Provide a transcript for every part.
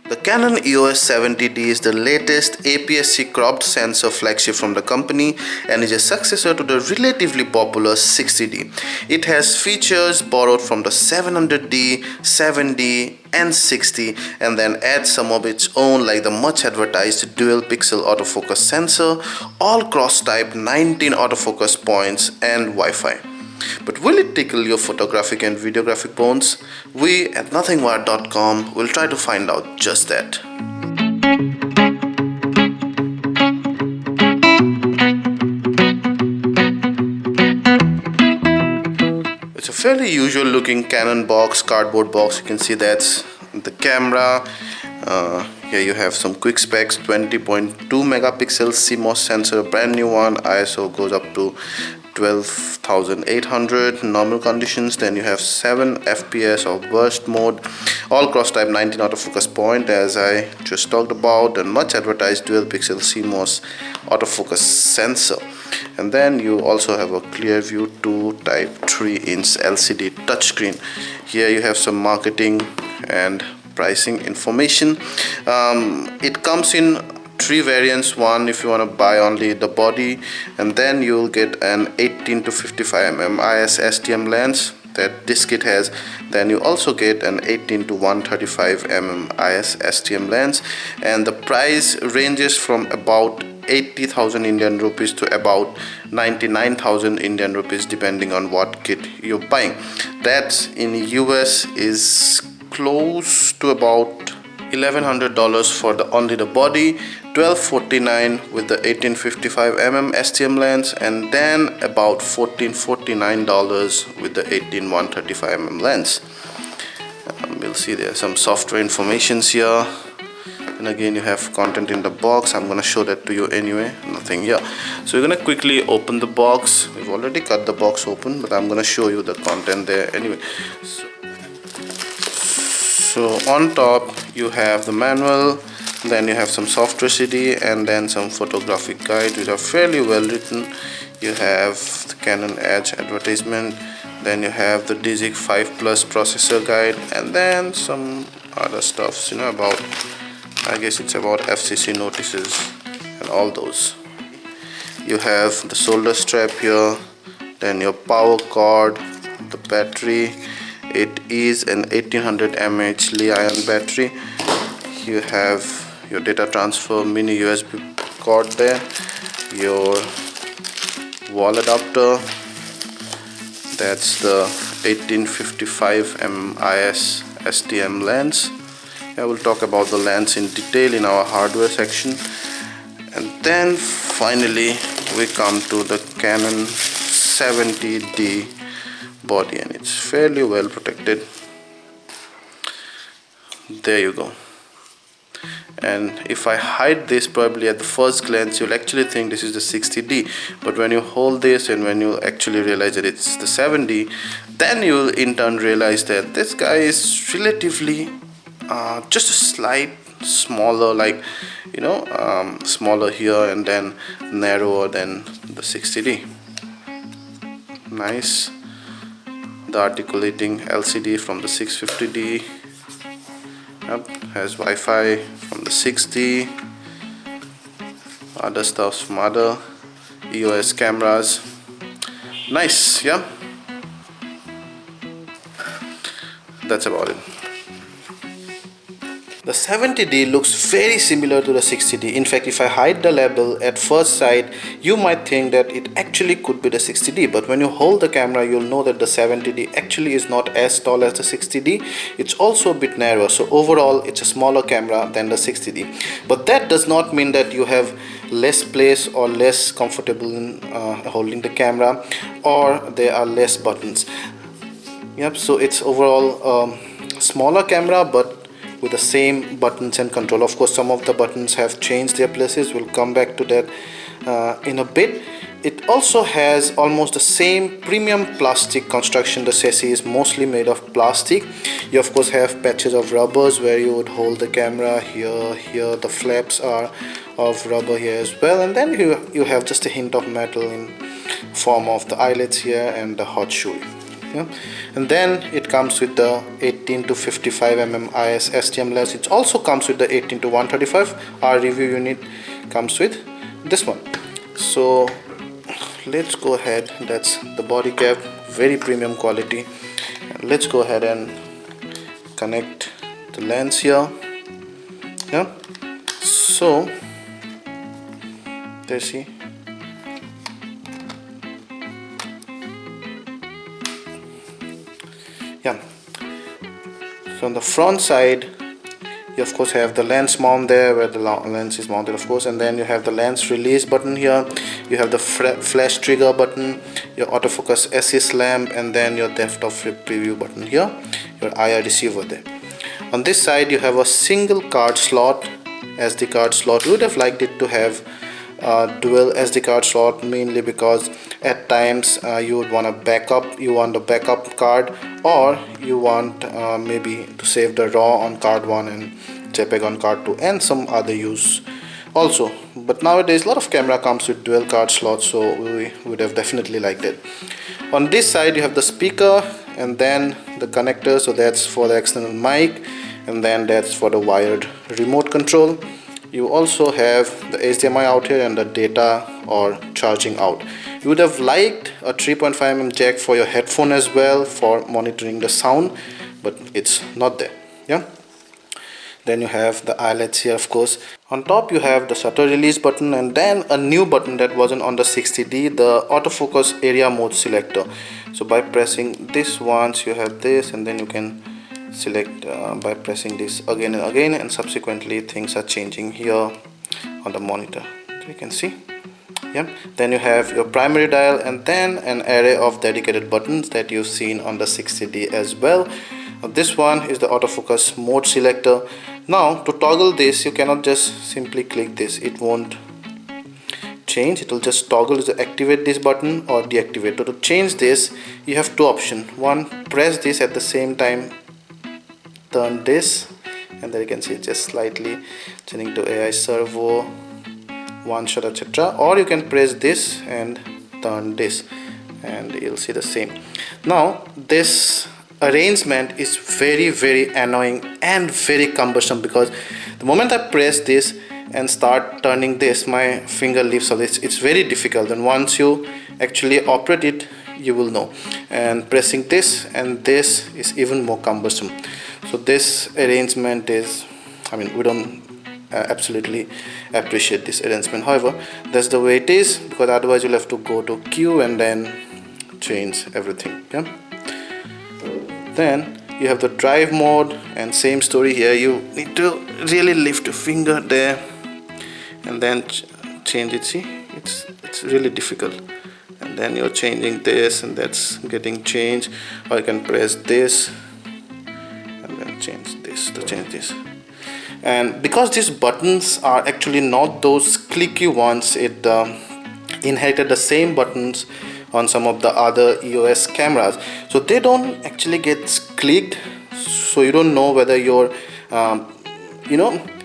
The Canon EOS 70D is the latest APS-C cropped sensor flagship from the company and is a successor to the relatively popular 60D. It has features borrowed from the 700D, 7D and 60 and then adds some of its own, like the much advertised dual pixel autofocus sensor, all cross type 19 autofocus points and Wi-Fi. But will it tickle your photographic and videographic bones? We at nothingwire.com will try to find out just that. It's a fairly usual looking Canon box, cardboard box. You can see that's the camera. Here you have some quick specs: 20.2 megapixel CMOS sensor, brand new one. ISO goes up to 12,800 normal conditions. Then you have 7 fps of burst mode, all cross type 19 autofocus point as I just talked about, and much advertised dual pixel CMOS autofocus sensor. And then you also have a clear view 2 type 3-inch LCD touchscreen. Here you have some marketing and pricing information. It comes in 3 variants. One if you want to buy only the body, and then you'll get an 18 to 55 mm IS STM lens that this kit has. Then you also get an 18 to 135 mm IS STM lens, and the price ranges from about 80,000 Indian rupees to about 99,000 Indian rupees depending on what kit you're buying. That in US is close to about $1,100 for only the body, $1,249 with the 1855 mm STM lens, and then about $1,449 with the 18135 mm lens. We'll see there's some software informations here, and again you have content in the box. I'm gonna show that to you anyway. Nothing here, so we're gonna quickly open the box. We've already cut the box open, but I'm gonna show you the content there anyway. So on top you have the manual, then you have some software CD, and then some photographic guide which are fairly well written. You have the Canon Edge advertisement, then you have the DSLR 5 Plus processor guide, and then some other stuffs, about, I guess it's about FCC notices and all those. You have the shoulder strap here, then your power cord, the battery. It is an 1800 mAh Li-ion battery. You have your data transfer mini USB cord there, your wall adapter, that's the 1855 mm IS STM lens. I will talk about the lens in detail in our hardware section. And then finally we come to the Canon 70D body, and it's fairly well protected. There you go. And if I hide this, probably at the first glance you'll actually think this is the 60D, but when you hold this and when you actually realize that it's the 7D, then you'll in turn realize that this guy is relatively just a slight smaller, like smaller here and then narrower than the 60D. Nice. The articulating LCD from the 650D. Yep, has Wi-Fi from the 6D. Other stuffs from other EOS cameras. Nice, yeah. That's about it. The 70D looks very similar to the 60D. In fact, if I hide the label at first sight, you might think that it actually could be the 60D, but when you hold the camera, you'll know that the 70D actually is not as tall as the 60D. It's also a bit narrower, so overall it's a smaller camera than the 60D. But that does not mean that you have less place or less comfortable in holding the camera, or there are less buttons. Yep, so it's overall smaller camera, but with the same buttons and control. Of course, some of the buttons have changed their places. We'll come back to that in a bit. It also has almost the same premium plastic construction. The chassis is mostly made of plastic. You of course have patches of rubbers where you would hold the camera. Here the flaps are of rubber here as well, and then you have just a hint of metal in form of the eyelets here and the hot shoe. Yeah. And then it comes with the 18 to 55 mm IS STM lens. It also comes with the 18 to 135. Our review unit comes with this one. So let's go ahead. That's the body cap, very premium quality. Let's go ahead and connect the lens here. Yeah. So there, see. Yeah. So on the front side, you of course have the lens mount there, where the lens is mounted, of course, and then you have the lens release button here. You have the flash trigger button, your autofocus assist lamp, and then your depth of field preview button here, your IR receiver there. On this side, you have a single card slot, SD card slot. You would have liked it to have dual SD card slot, mainly because at times you would want a backup, you want a backup card, or you want maybe to save the RAW on card 1 and JPEG on card 2 and some other use also. But nowadays a lot of camera comes with dual card slots, so we would have definitely liked it. On this side you have the speaker and then the connector, so that's for the external mic, and then that's for the wired remote control. You also have the HDMI out here and the data or charging out. You would have liked a 3.5 mm jack for your headphone as well for monitoring the sound, but it's not there. Yeah. Then you have the eyelets here, of course. On top you have the shutter release button, and then a new button that wasn't on the 60D, the autofocus area mode selector. So by pressing this once, you have this, and then you can select by pressing this again and again, and subsequently things are changing here on the monitor, so you can see. Yeah. Then you have your primary dial, and then an array of dedicated buttons that you've seen on the 60D as well. This one is the autofocus mode selector. Now to toggle this, you cannot just simply click this, it won't change, it will just toggle to activate this button or deactivate. So to change this, you have two options. One, press this at the same time, turn this, and there you can see it just slightly changing to AI servo, one shot, etc. Or you can press this and turn this, and you'll see the same. Now this arrangement is very annoying and very cumbersome, because the moment I press this and start turning this, my finger leaves of this. It's very difficult, and once you actually operate it, you will know. And pressing this and this is even more cumbersome. So this arrangement is, I mean, we don't absolutely appreciate this arrangement. However, that's the way it is, because otherwise you'll have to go to Q and then change everything. Yeah. Then you have the drive mode, and same story here. You need to really lift your finger there and then change it. See, it's really difficult. And then you're changing this, and that's getting changed. Or you can press this and then change this to change this. And because these buttons are actually not those clicky ones, it inherited the same buttons on some of the other EOS cameras, so they don't actually get clicked, so you don't know whether your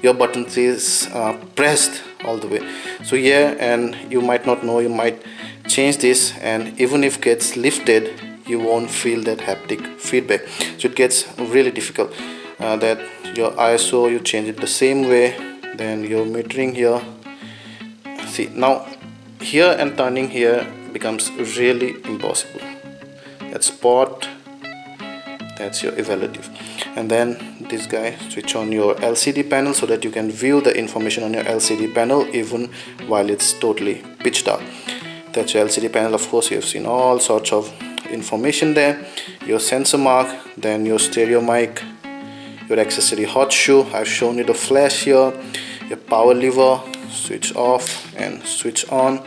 your button is pressed all the way. So yeah, and you might not know, you might change this, and even if it gets lifted, you won't feel that haptic feedback. So it gets really difficult. That your ISO, you change it the same way, then your metering here. See, now here and turning here becomes really impossible. That spot, that's your evaluative. And then this guy, switch on your LCD panel so that you can view the information on your LCD panel even while it's totally pitch dark. That's your LCD panel. Of course, you have seen all sorts of information there. Your sensor mark, then your stereo mic, your accessory hot shoe. I've shown you the flash here, your power lever, switch off and switch on,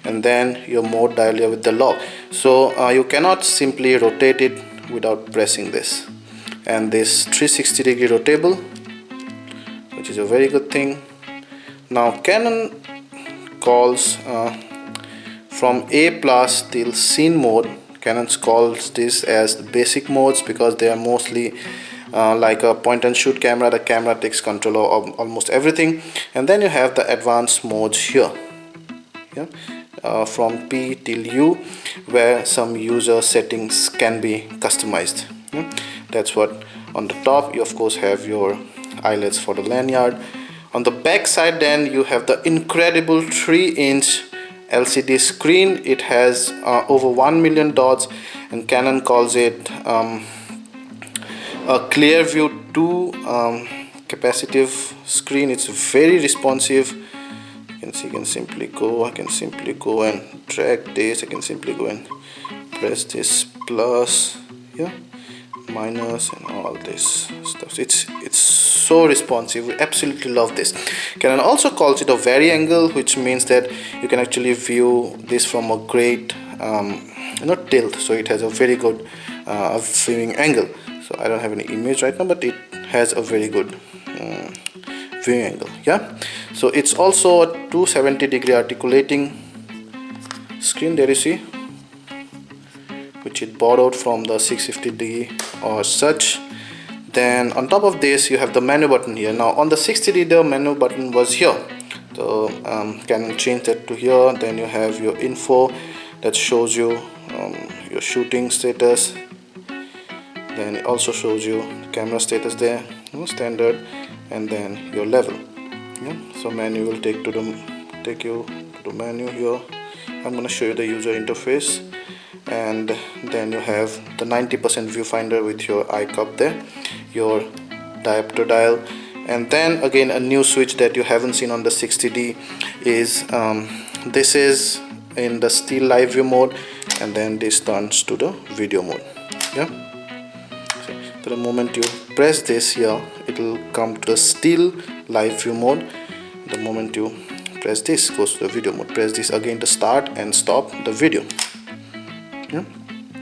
and then your mode dial here with the lock. So you cannot simply rotate it without pressing this. And this 360-degree rotatable, which is a very good thing. Now Canon calls from A+ till scene mode, Canon calls this as the basic modes, because they are mostly like a point and shoot camera. The camera takes control of almost everything. And then you have the advanced modes here. Yeah. from P till U, where some user settings can be customized. That's what. On the top you of course have your eyelets for the lanyard. On the back side then you have the incredible 3-inch LCD screen. It has over 1 million dots, and Canon calls it a Clearview 2 capacitive screen. It's very responsive. You can see, I can simply go and drag this. I can simply go and press this plus, yeah, minus, and all this stuff. It's so responsive. We absolutely love this. Canon also calls it a vari-angle, which means that you can actually view this from a great tilt, so it has a very good viewing angle. So I don't have any image right now, but it has a very good viewing angle. Yeah, so it's also a 270-degree articulating screen, there you see, which it borrowed from the 650D or such. Then on top of this you have the menu button here. Now on the 60D the menu button was here, so Canon changed that to here. Then you have your info that shows you your shooting status. Then it also shows you camera status there, standard, and then your level. Yeah? So menu will take you to the menu here. I'm going to show you the user interface, and then you have the 90% viewfinder with your eye cup there, your diopter dial, and then again a new switch that you haven't seen on the 60D is this is in the still live view mode, and then this turns to the video mode. Yeah, so the moment you press this here, it will come to the still live view mode. The moment you press this, goes to the video mode. Press this again to start and stop the video. Yeah.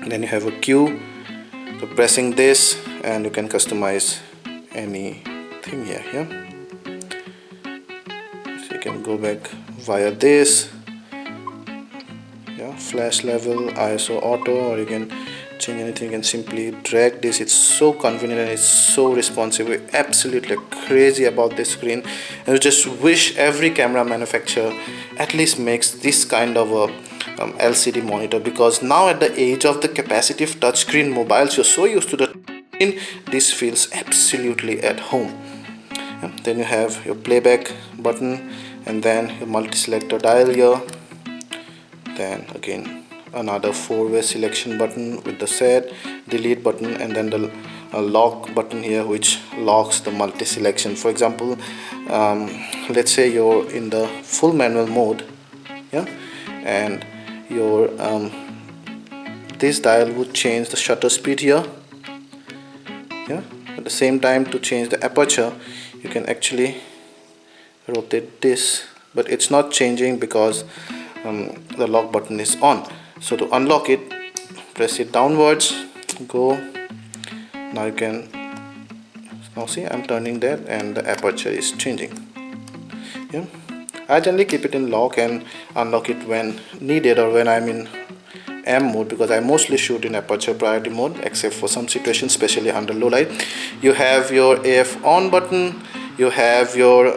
Then you have a cue, so pressing this and you can customize anything here. Yeah, so you can go back via this, yeah, flash level, ISO auto, or you can change anything and simply drag this. It's so convenient and it's so responsive. We're absolutely crazy about this screen, and we just wish every camera manufacturer at least makes this kind of a LCD monitor, because now at the age of the capacitive touchscreen mobiles, you're so used to the screen, this feels absolutely at home. Yeah. Then you have your playback button, and then your multi-selector dial here. Then again another 4-way selection button with the set, delete button, and then the lock button here, which locks the multi-selection. For example, let's say you're in the full manual mode, yeah, and your this dial would change the shutter speed here. Yeah, at the same time, to change the aperture you can actually rotate this, but it's not changing because the lock button is on. So to unlock it, press it downwards, go. Now you can now see I'm turning that and the aperture is changing. Yeah, I generally keep it in lock and unlock it when needed or when I'm in M mode, because I mostly shoot in aperture priority mode, except for some situations, especially under low light. You have your AF on button, you have your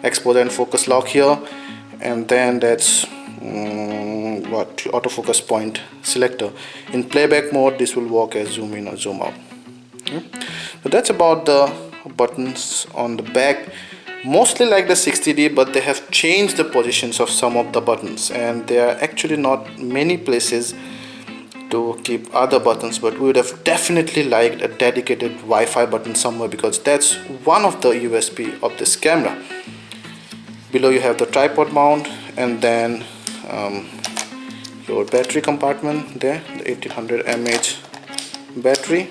exposure and focus lock here, and then that's what autofocus point selector. In playback mode this will work as zoom in or zoom out. So that's about the buttons on the back. Mostly like the 60D, but they have changed the positions of some of the buttons, and there are actually not many places to keep other buttons, but we would have definitely liked a dedicated Wi-Fi button somewhere, because that's one of the USP of this camera. Below you have the tripod mount, and then your battery compartment there, the 1800 mAh battery.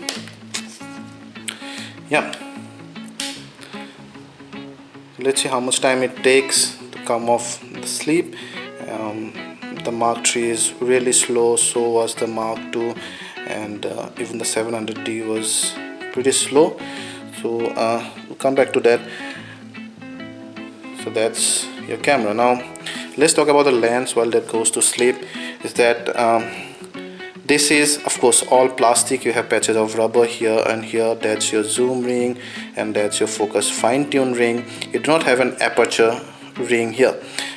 Yeah, let's see how much time it takes to come off the sleep. The Mark III is really slow, so was the Mark II, and even the 700D was pretty slow. So we'll come back to that. So that's your camera. Now let's talk about the lens while that goes to sleep. Is that this is of course all plastic. You have patches of rubber here and here. That's your zoom ring, and that's your focus fine-tune ring. You do not have an aperture ring here.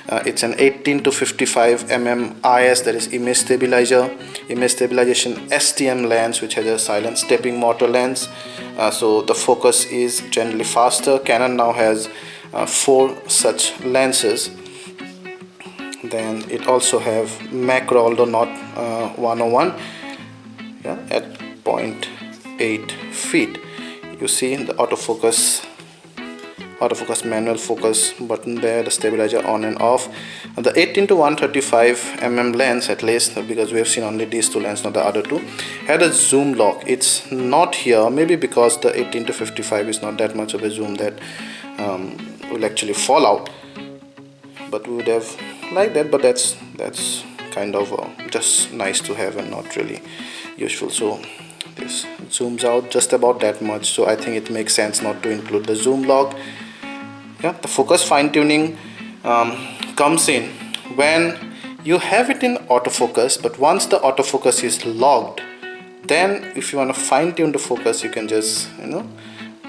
It's an 18 to 55 mm IS, that is image stabilization STM lens, which has a silent stepping motor lens. So the focus is generally faster. Canon now has 4 such lenses. Then it also have macro, although not 101, yeah, at 0.8 feet. You see the autofocus manual focus button there, the stabilizer on and off. The 18 to 135 mm lens, at least because we have seen only these 2 lenses, not the other 2, had a zoom lock. It's not here, maybe because the 18 to 55 is not that much of a zoom that will actually fall out, but we would have liked that. But that's kind of just nice to have and not really useful. So this zooms out just about that much, so I think it makes sense not to include the zoom lock. Yeah, the focus fine-tuning comes in when you have it in autofocus, but once the autofocus is logged, then if you want to fine-tune the focus, you can just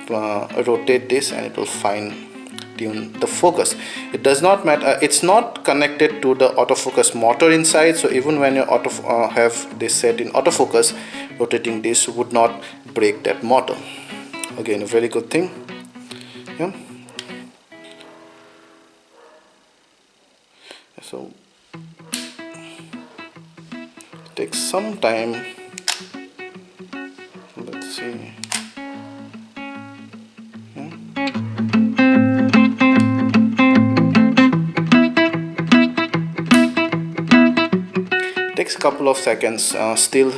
rotate this and it will fine-tune the focus. It does not matter, it's not connected to the autofocus motor inside, so even when you have this set in autofocus, rotating this would not break that motor. Again, a very good thing. Yeah. So it takes some time. Let's see. Yeah. Takes a couple of seconds, still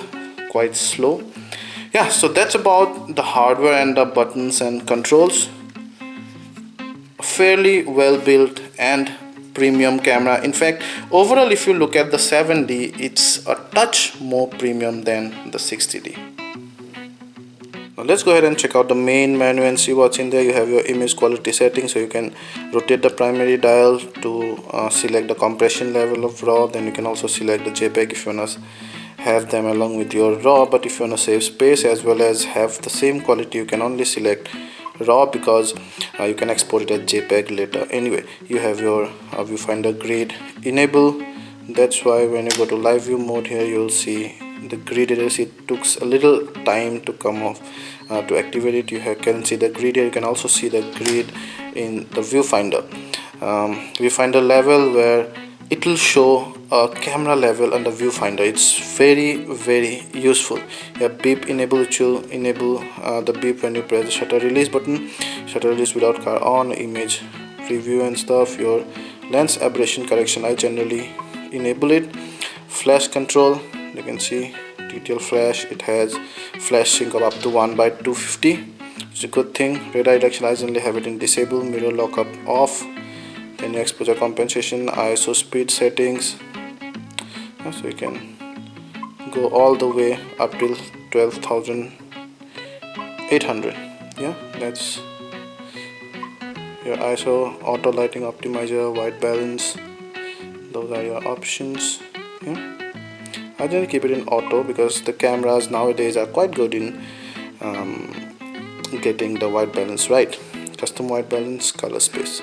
quite slow. Yeah, so that's about the hardware and the buttons and controls. Fairly well built and premium camera. In fact, overall, if you look at the 7D, it's a touch more premium than the 60D. Now let's go ahead and check out the main menu and see what's in there. You have your image quality settings, so you can rotate the primary dial to select the compression level of RAW. Then you can also select the JPEG if you want to have them along with your RAW, but if you want to save space as well as have the same quality, you can only select RAW, because you can export it as JPEG later. Anyway, you have your viewfinder grid enable. That's why when you go to live view mode here, you'll see the grid erase. It took a little time to come off to activate it. You can see the grid here. You can also see the grid in the viewfinder level, where it will show a camera level on the viewfinder. It's very useful. Yeah, beep enable, which will enable the beep when you press the shutter release button. Shutter release without car on, image preview and stuff. Your lens aberration correction, I generally enable it. Flash control, you can see detail flash. It has flash sync of up to 1/250. It's a good thing. Red eye detection, I generally have it in disable. Mirror lockup off. Then your exposure compensation, ISO speed settings, so you can go all the way up till 12,800. Yeah, that's your ISO, auto lighting optimizer, white balance. Those are your options. Yeah, I generally keep it in auto because the cameras nowadays are quite good in getting the white balance right. Custom white balance, color space.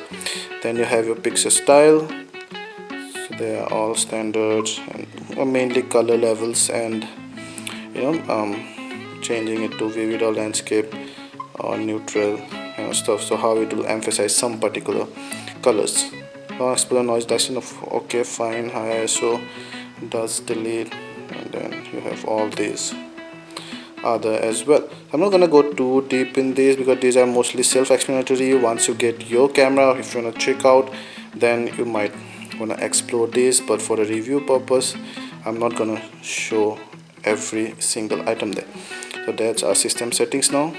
Then you have your picture style, so they are all standards and mainly color levels, and changing it to vivid or landscape or neutral stuff, so how it will emphasize some particular colors. Exposure noise reduction of okay, fine. High ISO does delete, and then you have all these other as well. I'm not gonna go too deep in these because these are mostly self-explanatory. Once you get your camera, if you wanna check out, then you might wanna explore this, but for a review purpose, I'm not gonna show every single item there. So that's our system settings now.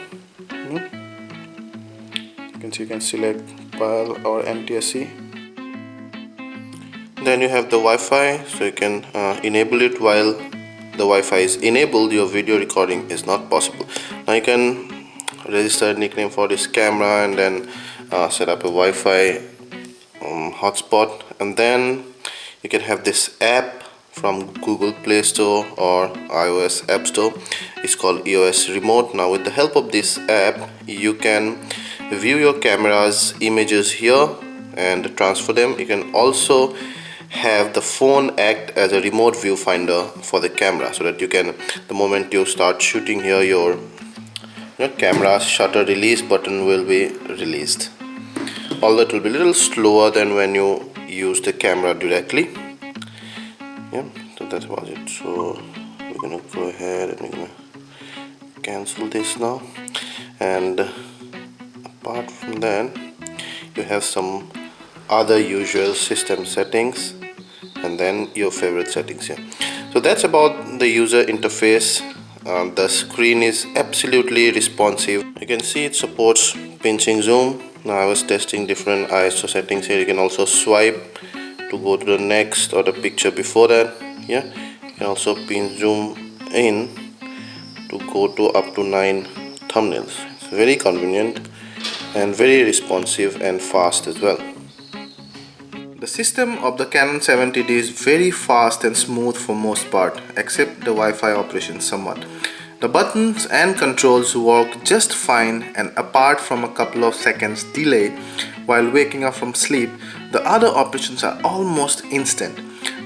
You can select PAL or NTSC. Then you have the Wi-Fi, so you can enable it. While the Wi-Fi is enabled, your video recording is not possible. Now you can register a nickname for this camera and then set up a Wi-Fi hotspot, and then you can have this app from Google Play Store or iOS App Store. It's called EOS Remote. Now with the help of this app, you can view your camera's images here and transfer them. You can also have the phone act as a remote viewfinder for the camera, so that you can, the moment you start shooting here, your camera shutter release button will be released. Although it will be a little slower than when you use the camera directly. Yeah, so that was it. So we're gonna go ahead and we're gonna cancel this now. And apart from that, you have some other usual system settings and then your favorite settings here. So that's about the user interface. The screen is absolutely responsive. You can see it supports pinching zoom. Now I was testing different ISO settings here. You can also swipe to go to the next or the picture before that. Yeah, you can also pinch zoom in to go to up to 9 thumbnails. It's very convenient and very responsive and fast as well. The system of the Canon 70D is very fast and smooth for most part, except the Wi-Fi operation somewhat. The buttons and controls work just fine, and apart from a couple of seconds delay while waking up from sleep, the other operations are almost instant.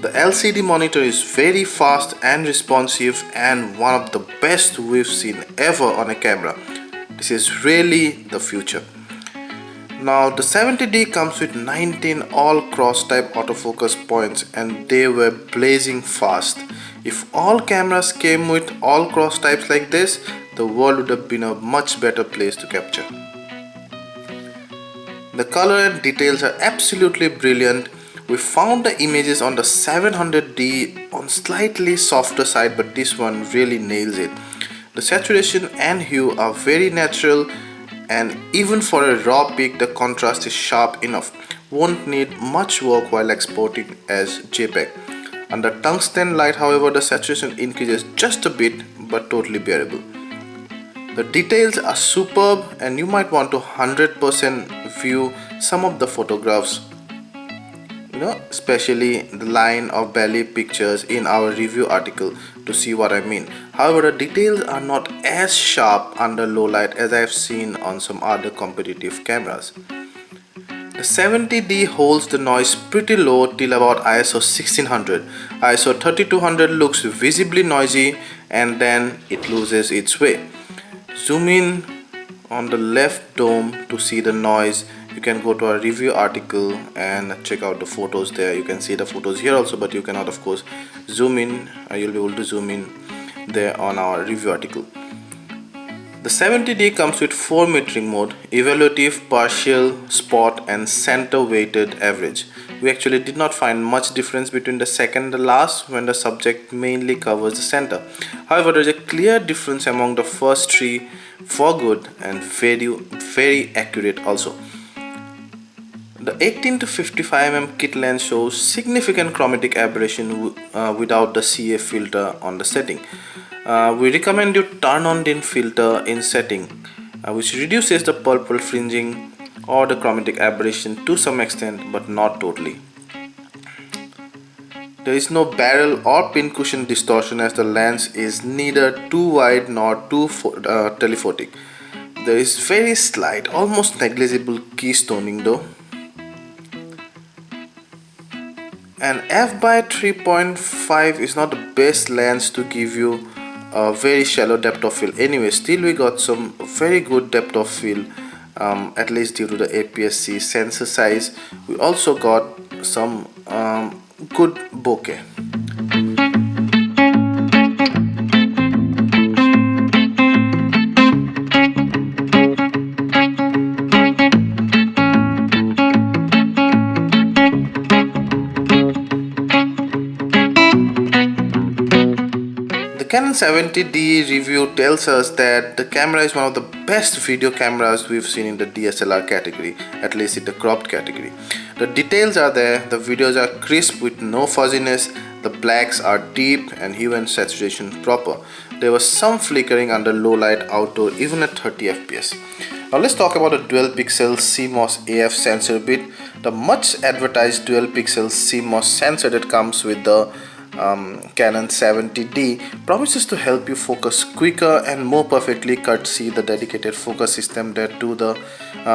The LCD monitor is very fast and responsive and one of the best we've seen ever on a camera. This is really the future. Now the 70D comes with 19 all cross type autofocus points and they were blazing fast. If all cameras came with all cross types like this, the world would have been a much better place to capture. The color and details are absolutely brilliant. We found the images on the 700D on slightly softer side, but this one really nails it. The saturation and hue are very natural, and even for a raw pic the contrast is sharp enough. Won't need much work while exporting as JPEG. Under tungsten light, however, the saturation increases just a bit, but totally bearable. The details are superb and you might want to 100% view some of the photographs, especially the line of belly pictures in our review article, to see what I mean. However, the details are not as sharp under low light as I have seen on some other competitive cameras. The 70D holds the noise pretty low till about ISO 1600. ISO 3200 looks visibly noisy and then it loses its way. Zoom in on the left dome to see the noise. You can go to our review article and check out the photos there. You can see the photos here also, but you cannot of course zoom in. You'll be able to zoom in there on our review article. The 70D comes with 4 metering mode: evaluative, partial, spot and center weighted average. We actually did not find much difference between the second and the last when the subject mainly covers the center. However, there is a clear difference among the first 3 for good and very accurate also. The 18 to 55mm kit lens shows significant chromatic aberration without the CA filter on the setting. We recommend you turn on DIN filter in setting, which reduces the purple fringing or the chromatic aberration to some extent, but not totally. There is no barrel or pincushion distortion as the lens is neither too wide nor too telephotic. There is very slight, almost negligible keystoning though. An f/3.5 is not the best lens to give you a very shallow depth of field. Anyway, still we got some very good depth of field, at least due to the APS-C sensor size. We also got some good bokeh. The Canon 70D review tells us that the camera is one of the best video cameras we've seen in the DSLR category, at least in the cropped category. The details are there, the videos are crisp with no fuzziness, the blacks are deep and hue and saturation proper. There was some flickering under low light outdoor even at 30 fps. Now let's talk about the dual pixel CMOS AF sensor bit. The much advertised dual pixel CMOS sensor that comes with the Canon 70D promises to help you focus quicker and more perfectly courtesy the dedicated focus system that do the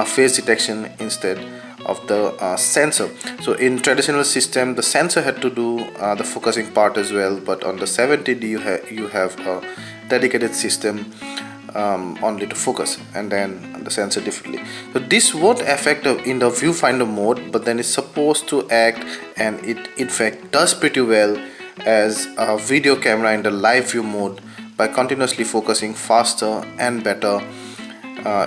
face detection instead of the sensor. So in traditional system the sensor had to do the focusing part as well, but on the 70D you have a dedicated system only to focus, and then the sensor differently. So this won't affect in the viewfinder mode, but then it's supposed to act, and it in fact does pretty well as a video camera in the live view mode by continuously focusing faster and better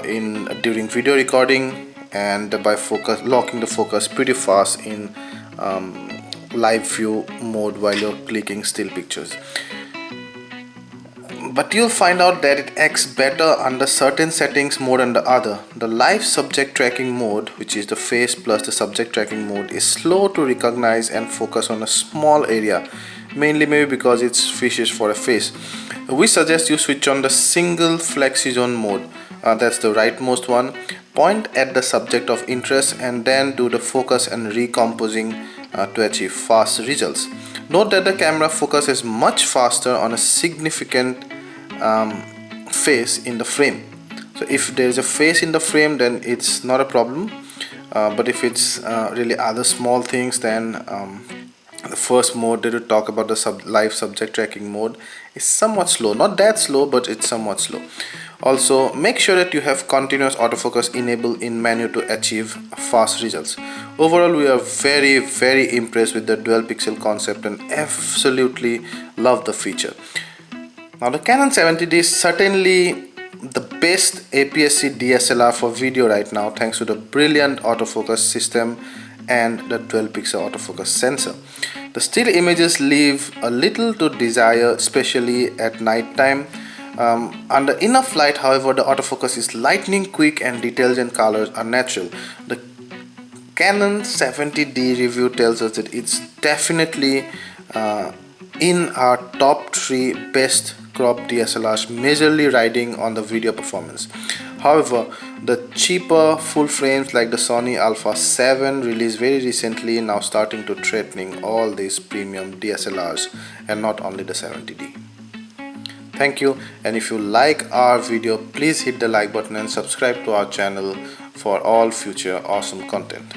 in during video recording, and by locking the focus pretty fast in live view mode while you're clicking still pictures. But you'll find out that it acts better under certain settings more than the other. The live subject tracking mode, which is the face plus the subject tracking mode, is slow to recognize and focus on a small area, mainly maybe because it's fishes for a face. We suggest you switch on the single flexi zone mode, that's the rightmost one. Point at the subject of interest and then do the focus and recomposing to achieve fast results. Note that the camera focuses much faster on a significant face in the frame. So if there is a face in the frame, then it's not a problem, but if it's really other small things, then the first mode that we talk about, the live subject tracking mode, is somewhat slow. Not that slow, but it's somewhat slow. Also, make sure that you have continuous autofocus enabled in menu to achieve fast results. Overall, we are very impressed with the dual pixel concept and absolutely love the feature. Now the Canon 70D is certainly the best APS-C DSLR for video right now, thanks to the brilliant autofocus system and the dual pixel autofocus sensor. The still images leave a little to desire, especially at night time. Under enough light, however, the autofocus is lightning quick and details and colors are natural. The Canon 70D review tells us that it's definitely in our top 3 best crop DSLRs, majorly riding on the video performance. However, the cheaper full frames like the Sony Alpha 7 released very recently now starting to threatening all these premium DSLRs, and not only the 70D. Thank you, and if you like our video, please hit the like button and subscribe to our channel for all future awesome content.